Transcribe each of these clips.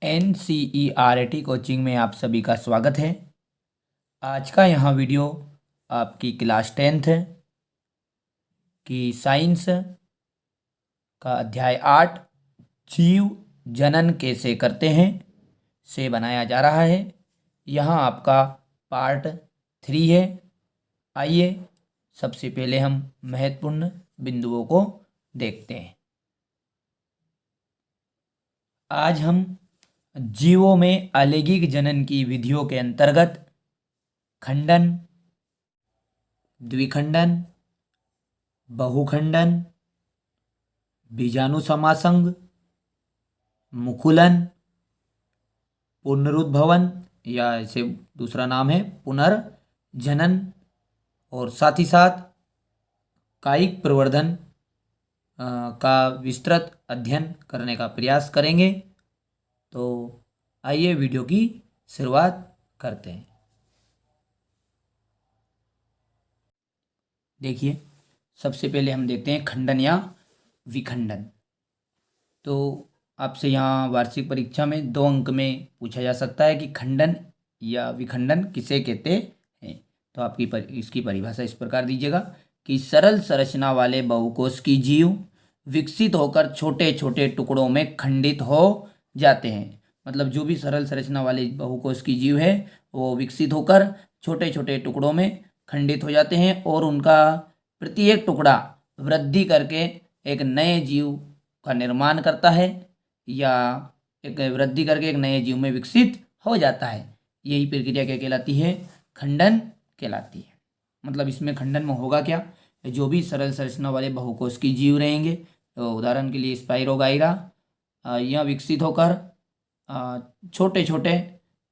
NCERT coaching में आप सभी का स्वागत है। आज का यहाँ वीडियो आपकी क्लास 10th की साइंस का अध्याय 8 जीव जनन कैसे करते हैं से बनाया जा रहा है। यहाँ आपका पार्ट 3 है। आइए सबसे पहले हम महत्वपूर्ण बिंदुओं को देखते हैं। आज हम जीवों में अलैंगिक जनन की विधियों के अंतर्गत खंडन, द्विखंडन, बहुखंडन, बीजाणु समासंग, मुकुलन, पुनरुद्भवन या इसे दूसरा नाम है पुनर्जनन और साथ ही साथ कायिक प्रवर्धन का विस्तृत अध्ययन करने का प्रयास करेंगे। तो आइए वीडियो की शुरुआत करते हैं। देखिए, सबसे पहले हम देखते हैं खंडन या विखंडन। तो आपसे यहाँ वार्षिक परीक्षा में 2 अंक में पूछा जा सकता है कि खंडन या विखंडन किसे कहते हैं। तो आपकी इसकी परिभाषा इस प्रकार दीजिएगा कि सरल संरचना वाले बहुकोश की जीव विकसित होकर छोटे छोटे टुकड़ों में खंडित हो जाते हैं। मतलब जो भी सरल संरचना वाले बहुकोश की जीव है वो विकसित होकर छोटे छोटे टुकड़ों में खंडित हो जाते हैं और उनका प्रत्येक टुकड़ा वृद्धि करके एक नए जीव का निर्माण करता है या एक वृद्धि करके एक नए जीव में विकसित हो जाता है। यही प्रक्रिया क्या कहलाती है? खंडन कहलाती है। मतलब इसमें खंडन में होगा क्या? जो भी सरल संरचना वाले बहुकोश की जीव रहेंगे, तो उदाहरण के लिए स्पाइरोगाइरा, यह विकसित होकर छोटे छोटे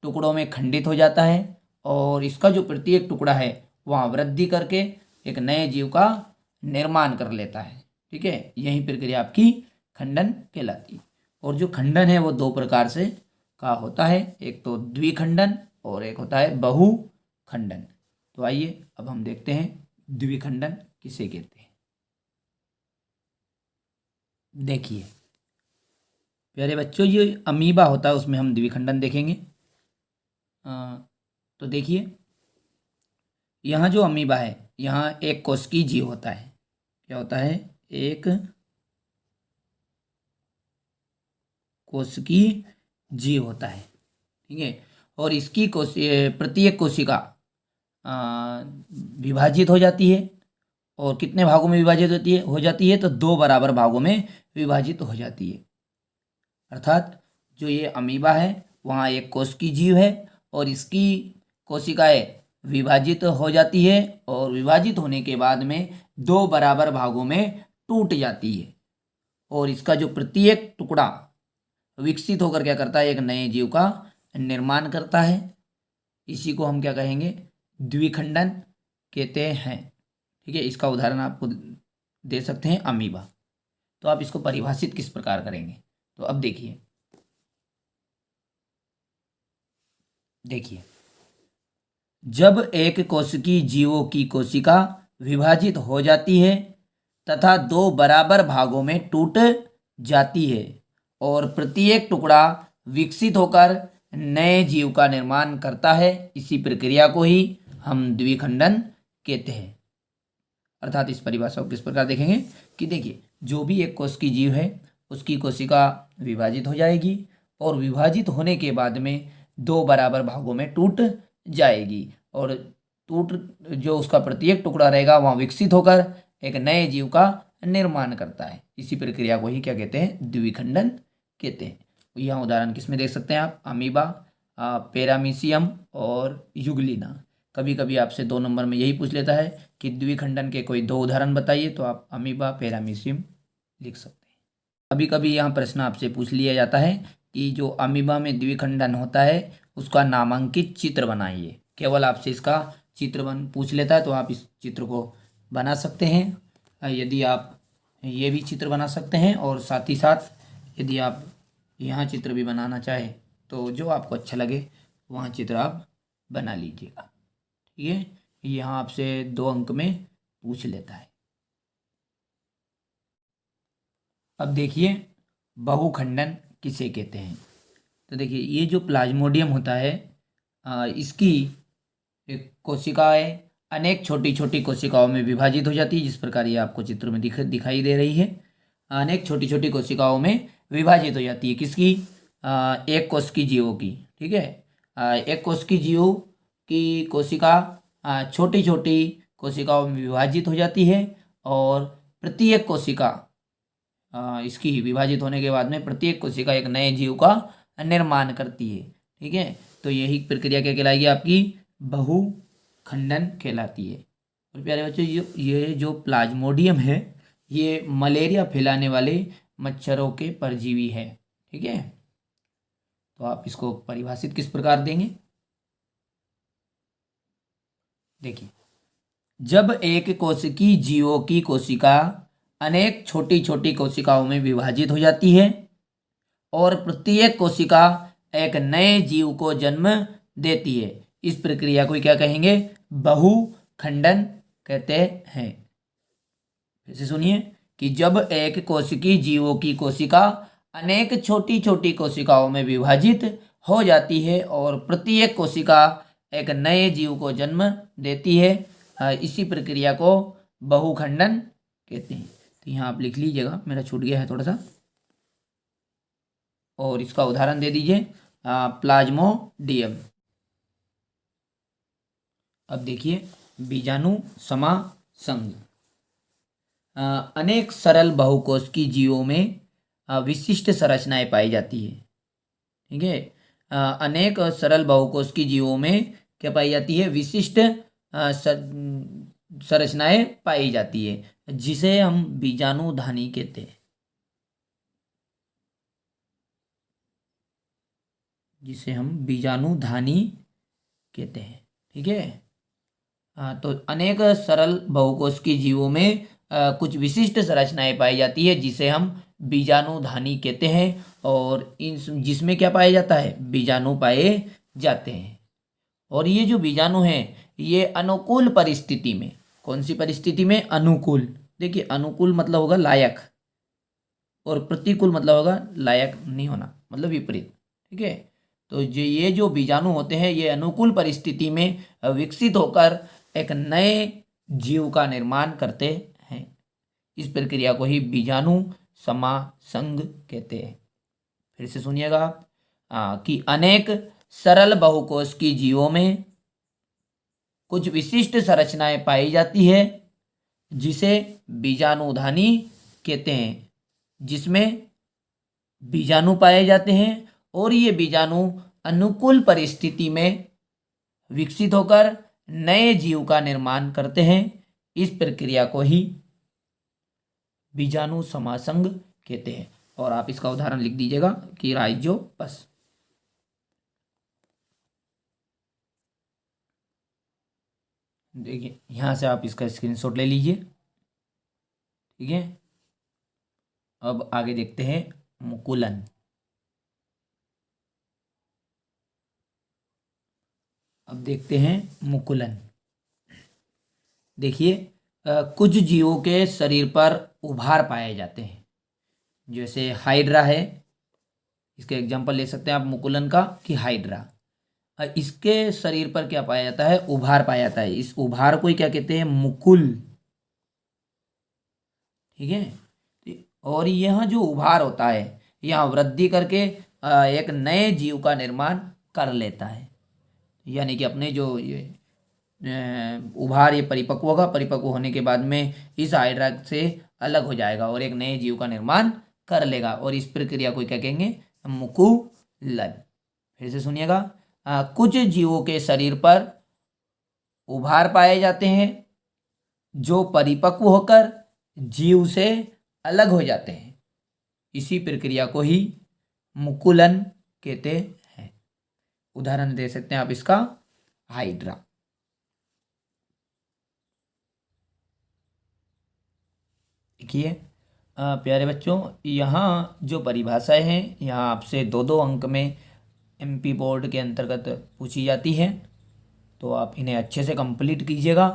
टुकड़ों में खंडित हो जाता है और इसका जो प्रत्येक टुकड़ा है वहाँ वृद्धि करके एक नए जीव का निर्माण कर लेता है। ठीक है, यही प्रक्रिया आपकी खंडन कहलाती है। और जो खंडन है वो 2 प्रकार से का होता है, एक तो द्विखंडन और एक होता है बहुखंडन। तो आइए अब हम देखते हैं द्विखंडन किसे कहते हैं। देखिए प्यारे बच्चों, ये अमीबा होता है उसमें हम द्विखंडन देखेंगे। तो देखिए यहाँ जो अमीबा है, यहाँ एक कोशिकीय जीव होता है। क्या होता है? एक कोशिकीय जीव होता है। ठीक है, और इसकी प्रत्येक कोशिका विभाजित हो जाती है। और कितने भागों में विभाजित हो जाती है? तो 2 बराबर भागों में विभाजित हो जाती है। अर्थात जो ये अमीबा है वहाँ एक कोशिकीय जीव है और इसकी कोशिकाएं विभाजित हो जाती है और विभाजित होने के बाद में 2 बराबर भागों में टूट जाती है और इसका जो प्रत्येक टुकड़ा विकसित होकर क्या करता है? एक नए जीव का निर्माण करता है। इसी को हम क्या कहेंगे? द्विखंडन कहते हैं। ठीक है, इसका उदाहरण आपको दे सकते हैं अमीबा। तो आप इसको परिभाषित किस प्रकार करेंगे? तो अब देखिए जब एक कोशिकीय जीवों की कोशिका विभाजित हो जाती है तथा 2 बराबर भागों में टूट जाती है और प्रत्येक टुकड़ा विकसित होकर नए जीव का निर्माण करता है, इसी प्रक्रिया को ही हम द्विखंडन कहते हैं। अर्थात इस परिभाषा को किस प्रकार देखेंगे कि देखिए जो भी एक कोशिकीय जीव है उसकी कोशिका विभाजित हो जाएगी और विभाजित होने के बाद में 2 बराबर भागों में टूट जाएगी और जो उसका प्रत्येक टुकड़ा रहेगा वहाँ विकसित होकर एक नए जीव का निर्माण करता है। इसी प्रक्रिया को ही क्या कहते हैं? द्विखंडन कहते हैं। यहाँ उदाहरण किसमें देख सकते हैं आप? अमीबा, पैरामीशियम और युगलिना। कभी कभी आपसे 2 नंबर में यही पूछ लेता है कि द्विखंडन के कोई 2 उदाहरण बताइए, तो आप अमीबा, पैरामीशियम लिख सकते हैं। कभी कभी यहाँ प्रश्न आपसे पूछ लिया जाता है कि जो अमीबा में द्विखंडन होता है उसका नामांकित चित्र बनाइए। केवल आपसे इसका चित्र पूछ लेता है तो आप इस चित्र को बना सकते हैं। यदि आप ये भी चित्र बना सकते हैं और साथ ही साथ यदि आप यहाँ चित्र भी बनाना चाहें तो जो आपको अच्छा लगे वहाँ चित्र आप बना लीजिएगा। ठीक है, यहाँ आपसे 2 अंक में पूछ लेता है। अब देखिए बहुखंडन किसे कहते हैं। तो देखिए ये जो प्लाज्मोडियम होता है इसकी एक कोशिकाएं अनेक छोटी छोटी कोशिकाओं में विभाजित हो जाती है, जिस प्रकार ये आपको चित्र में दिखाई दे रही है। अनेक छोटी छोटी कोशिकाओं में विभाजित हो जाती है, किसकी? एक कोश की जीवों की। ठीक है, एक कोश की जीव की कोशिका छोटी छोटी कोशिकाओं में विभाजित हो जाती है और प्रत्येक कोशिका इसकी विभाजित होने के बाद में प्रत्येक कोशिका एक नए जीव का निर्माण करती है। ठीक है, तो यही प्रक्रिया क्या कहलाएगी? आपकी बहुखंडन कहलाती है। और प्यारे बच्चों, ये जो प्लाज्मोडियम है ये मलेरिया फैलाने वाले मच्छरों के परजीवी है। ठीक है, तो आप इसको परिभाषित किस प्रकार देंगे? देखिए, जब एक कोशिकी जीवों की कोशिका अनेक छोटी छोटी कोशिकाओं में विभाजित हो जाती है और प्रत्येक कोशिका एक नए जीव को जन्म देती है, इस प्रक्रिया को क्या कहेंगे? बहुखंडन कहते हैं। फिर से सुनिए कि जब एक कोशिकी जीवों की कोशिका अनेक छोटी छोटी कोशिकाओं में विभाजित हो जाती है और प्रत्येक कोशिका एक नए जीव को जन्म देती है, इसी प्रक्रिया को बहुखंडन कहते हैं। तो यहाँ आप लिख लीजिएगा, मेरा छूट गया है थोड़ा सा, और इसका उदाहरण दे दीजिए प्लाज्मोडियम। अब देखिए बीजाणु समासंग। अनेक सरल बहुकोशिकीय जीवों में विशिष्ट संरचनाएं पाई जाती है। ठीक है, अनेक सरल बहुकोशिकीय जीवों में क्या पाई जाती है? विशिष्ट संरचनाएं पाई जाती है, जिसे हम बीजाणुधानी कहते हैं। जिसे हम बीजाणुधानी कहते हैं। ठीक है, तो अनेक सरल बहुकोशिकीय जीवों में कुछ विशिष्ट संरचनाएं पाई जाती है, जिसे हम बीजाणुधानी कहते हैं, और इन जिसमें क्या पाया जाता है? बीजाणु पाए जाते हैं। और ये जो बीजाणु हैं ये अनुकूल परिस्थिति में, कौन सी परिस्थिति में? अनुकूल। देखिए, अनुकूल मतलब होगा लायक, और प्रतिकूल मतलब होगा लायक नहीं होना, मतलब विपरीत। ठीक है, तो ये जो बीजाणु होते हैं ये अनुकूल परिस्थिति में विकसित होकर एक नए जीव का निर्माण करते हैं। इस प्रक्रिया को ही बीजाणु समासंग कहते हैं। फिर से सुनिएगा आप कि अनेक सरल बहुकोशिकीय जीवों में कुछ विशिष्ट संरचनाएं पाई जाती है, जिसे बीजाणुधानी कहते हैं, जिसमें बीजाणु पाए जाते हैं और ये बीजाणु अनुकूल परिस्थिति में विकसित होकर नए जीव का निर्माण करते हैं। इस प्रक्रिया को ही बीजाणु समासंग कहते हैं। और आप इसका उदाहरण लिख दीजिएगा कि राइजोपस। देखिए, यहां से आप इसका स्क्रीनशॉट ले लीजिए। ठीक है, अब आगे देखते हैं मुकुलन। अब देखते हैं मुकुलन। देखिए, कुछ जीवों के शरीर पर उभार पाए जाते हैं, जैसे हाइड्रा है, इसके एग्जांपल ले सकते हैं आप मुकुलन का कि हाइड्रा। इसके शरीर पर क्या पाया जाता है? उभार पाया जाता है। इस उभार को ही क्या कहते हैं? मुकुल। ठीक है, और यह जो उभार होता है यह वृद्धि करके एक नए जीव का निर्माण कर लेता है। यानी कि अपने जो ये उभार ये परिपक्व होगा, परिपक्व होने के बाद में इस हाइड्रा से अलग हो जाएगा और एक नए जीव का निर्माण कर लेगा, और इस प्रक्रिया को क्या कहेंगे? मुकुलन। फिर से सुनिएगा, कुछ जीवों के शरीर पर उभार पाए जाते हैं जो परिपक्व होकर जीव से अलग हो जाते हैं। इसी प्रक्रिया को ही मुकुलन कहते हैं। उदाहरण दे सकते हैं आप इसका, हाइड्रा। देखिए प्यारे बच्चों, यहाँ जो परिभाषाएं हैं यहाँ आपसे 2-2 अंक में एमपी बोर्ड के अंतर्गत पूछी जाती है, तो आप इन्हें अच्छे से कंप्लीट कीजिएगा।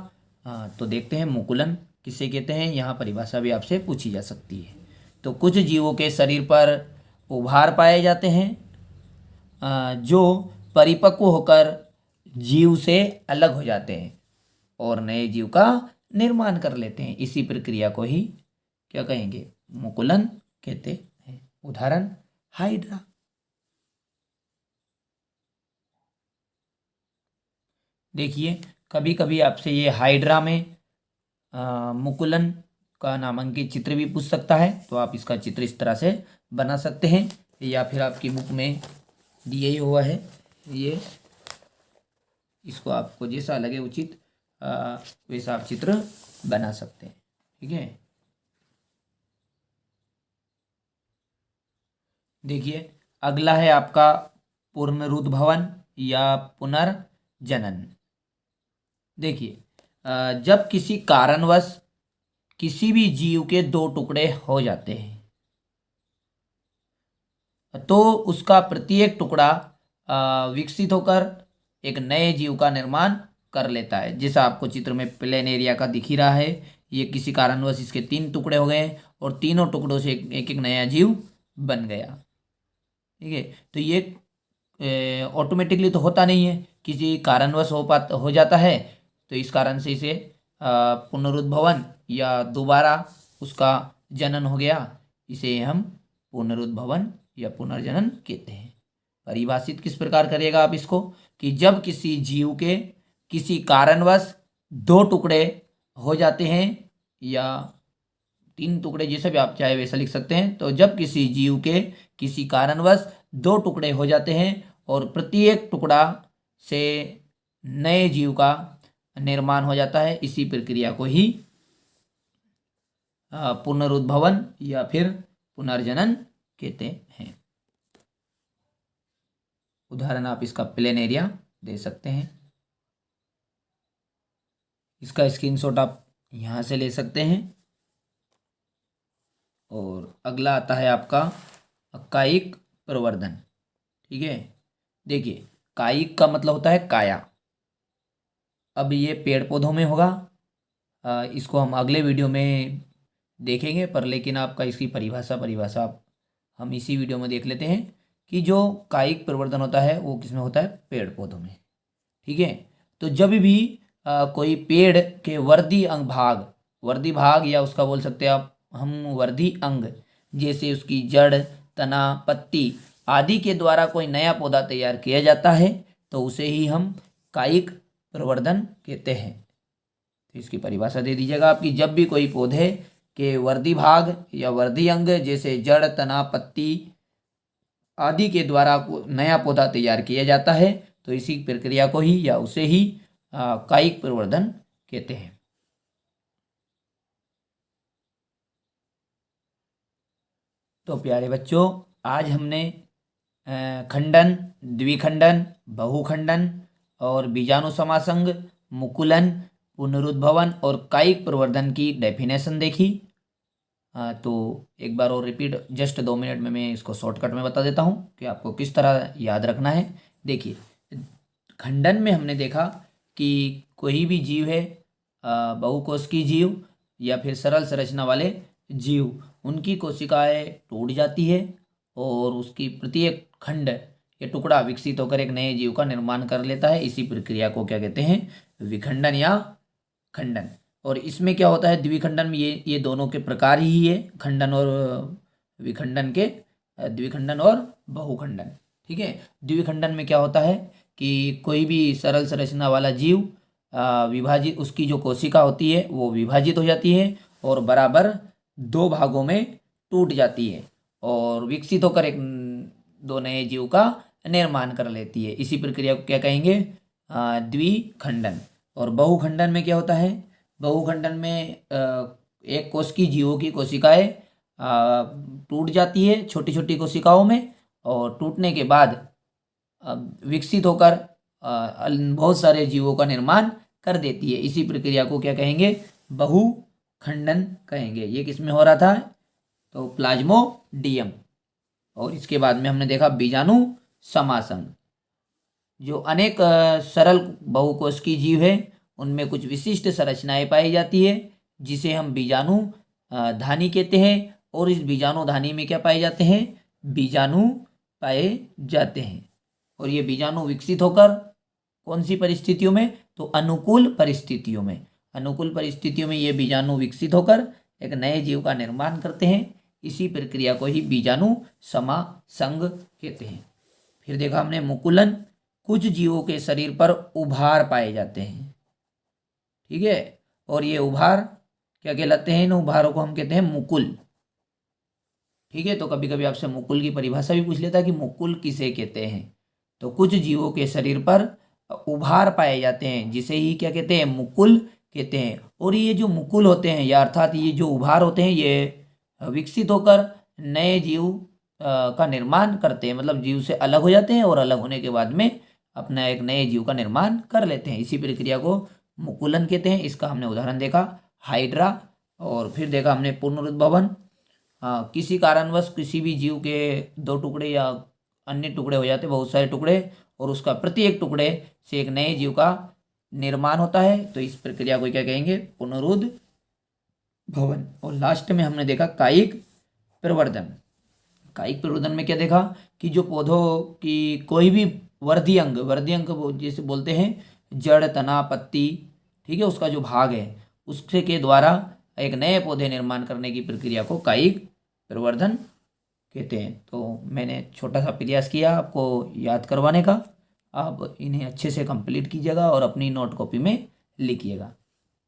तो देखते हैं मुकुलन किसे कहते हैं, यहाँ परिभाषा भी आपसे पूछी जा सकती है। तो कुछ जीवों के शरीर पर उभार पाए जाते हैं जो परिपक्व होकर जीव से अलग हो जाते हैं और नए जीव का निर्माण कर लेते हैं। इसी प्रक्रिया को ही क्या कहेंगे? मुकुलन कहते हैं। उदाहरण हाइड्रा। देखिए, कभी कभी आपसे ये हाइड्रा में मुकुलन का नामांकित चित्र भी पूछ सकता है, तो आप इसका चित्र इस तरह से बना सकते हैं, या फिर आपकी बुक में दिया ही हुआ है ये। इसको आपको जैसा लगे उचित वैसा आप चित्र बना सकते हैं। ठीक है, देखिए अगला है आपका पुनरुद्भवन या पुनर्जनन। देखिए, जब किसी कारणवश किसी भी जीव के दो टुकड़े हो जाते हैं तो उसका प्रत्येक टुकड़ा विकसित होकर एक नए जीव का निर्माण कर लेता है। जैसा आपको चित्र में प्लेन एरिया का दिख ही रहा है, ये किसी कारणवश इसके 3 टुकड़े हो गए और तीनों टुकड़ों से एक एक नया जीव बन गया। ठीक है, तो ये ऑटोमेटिकली तो होता नहीं है, किसी कारणवश हो जाता है, तो इस कारण से इसे पुनरुद्भवन या दोबारा उसका जनन हो गया, इसे हम पुनरुद्भवन या पुनर्जनन कहते हैं। परिभाषित किस प्रकार करिएगा आप इसको, कि जब किसी जीव के किसी कारणवश 2 टुकड़े हो जाते हैं या 3 टुकड़े, जैसे भी आप चाहे वैसा लिख सकते हैं। तो जब किसी जीव के किसी कारणवश 2 टुकड़े हो जाते हैं और प्रत्येक टुकड़ा से नए जीव का निर्माण हो जाता है, इसी प्रक्रिया को ही पुनरुद्भवन या फिर पुनर्जनन कहते हैं। उदाहरण आप इसका प्लेन एरिया दे सकते हैं, इसका स्क्रीनशॉट आप यहाँ से ले सकते हैं। और अगला आता है आपका कायिक प्रवर्धन। ठीक है, देखिए कायिक का मतलब होता है काया। अब ये पेड़ पौधों में होगा, इसको हम अगले वीडियो में देखेंगे, पर लेकिन आपका इसकी परिभाषा हम इसी वीडियो में देख लेते हैं कि जो कायिक प्रवर्धन होता है वो किसमें होता है? पेड़ पौधों में। ठीक है, तो जब भी कोई पेड़ के वर्धी भाग या उसका बोल सकते हैं आप हम वर्धी अंग, जैसे उसकी जड़, तना, पत्ती आदि के द्वारा कोई नया पौधा तैयार किया जाता है तो उसे ही हम कायिक प्रवर्धन कहते हैं। तो इसकी परिभाषा दे दीजिएगा आपकी, जब भी कोई पौधे के वर्धी भाग या वर्धी अंग जैसे जड़, तना, पत्ती आदि के द्वारा नया पौधा तैयार किया जाता है तो इसी प्रक्रिया को ही या उसे ही कायिक प्रवर्धन कहते हैं। तो प्यारे बच्चों, आज हमने खंडन, द्विखंडन, बहुखंडन और बीजाणु समासंग, मुकुलन, पुनरुद्भवन और कायिक प्रवर्धन की डेफिनेशन देखी। तो एक बार और रिपीट, जस्ट 2 मिनट में मैं इसको शॉर्टकट में बता देता हूँ कि आपको किस तरह याद रखना है। देखिए, खंडन में हमने देखा कि कोई भी जीव है, बहुकोशिकीय जीव या फिर सरल संरचना वाले जीव, उनकी कोशिकाएं टूट जाती है और उसकी प्रत्येक खंड या टुकड़ा विकसित होकर एक नए जीव का निर्माण कर लेता है। इसी प्रक्रिया को क्या कहते हैं? विखंडन या खंडन। और इसमें क्या होता है द्विखंडन में, ये दोनों के प्रकार ही है, खंडन और विखंडन के, द्विखंडन और बहुखंडन। ठीक है, द्विखंडन में क्या होता है कि कोई भी सरल संरचना वाला जीव विभाजित, उसकी जो कोशिका होती है वो विभाजित हो जाती है और बराबर 2 भागों में टूट जाती है और विकसित होकर एक 2 नए जीव का निर्माण कर लेती है। इसी प्रक्रिया को क्या कहेंगे? द्विखंडन। और बहुखंडन में क्या होता है? बहुखंडन में एक कोश की जीवों की कोशिकाएं टूट जाती है छोटी छोटी कोशिकाओं में और टूटने के बाद विकसित होकर बहुत सारे जीवों का निर्माण कर देती है। इसी प्रक्रिया को क्या कहेंगे? बहुखंडन कहेंगे। ये किस में हो रहा था? तो प्लाज्मोडियम। और इसके बाद में हमने देखा बीजाणु समासंग। जो अनेक सरल बहुकोशिकीय जीव है उनमें कुछ विशिष्ट संरचनाएं पाई जाती है जिसे हम बीजाणु धानी कहते हैं। और इस बीजाणु धानी में क्या पाए जाते हैं? बीजाणु पाए जाते हैं। और ये बीजाणु विकसित होकर कौन सी परिस्थितियों में, तो अनुकूल परिस्थितियों में, अनुकूल परिस्थितियों में ये बीजाणु विकसित होकर एक नए जीव का निर्माण करते हैं। इसी प्रक्रिया को ही बीजाणु समासंग कहते हैं। फिर देखा हमने मुकुलन, कुछ जीवों के शरीर पर उभार पाए जाते हैं, ठीक है, और ये उभार क्या कहलाते हैं, इन उभारों को हम कहते हैं मुकुल, ठीक है। तो कभी कभी आपसे मुकुल की परिभाषा भी पूछ लेता है कि मुकुल किसे कहते हैं। तो कुछ जीवों के शरीर पर उभार पाए जाते हैं जिसे ही क्या कहते हैं, मुकुल कहते हैं। और ये जो मुकुल होते हैं या अर्थात ये जो उभार होते हैं ये विकसित होकर नए जीव का निर्माण करते हैं, मतलब जीव से अलग हो जाते हैं और अलग होने के बाद में अपना एक नए जीव का निर्माण कर लेते हैं। इसी प्रक्रिया को मुकुलन कहते हैं। इसका हमने उदाहरण देखा हाइड्रा। और फिर देखा हमने पुनरुद्भवन, किसी कारणवश किसी भी जीव के दो टुकड़े या अन्य टुकड़े हो जाते, बहुत सारे टुकड़े, और उसका प्रत्येक टुकड़े से एक नए जीव का निर्माण होता है, तो इस प्रक्रिया को क्या कहेंगे, पुनरुद्भवन। और लास्ट में हमने देखा कायिक प्रवर्धन। कायिक प्रवर्धन में क्या देखा कि जो पौधों की कोई भी वर्धी अंग जैसे बोलते हैं जड़, तना, पत्ती, ठीक है, उसका जो भाग है उसके के द्वारा एक नए पौधे निर्माण करने की प्रक्रिया को कायिक प्रवर्धन कहते हैं। तो मैंने छोटा सा प्रयास किया आपको याद करवाने का, आप इन्हें अच्छे से कंप्लीट कीजिएगा और अपनी नोट कॉपी में लिखिएगा,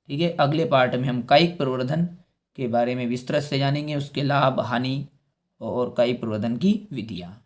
ठीक है। अगले पार्ट में हम कायिक प्रवर्धन के बारे में विस्तृत से जानेंगे, उसके लाभ, हानि और कायिक प्रवर्धन की विधियाँ।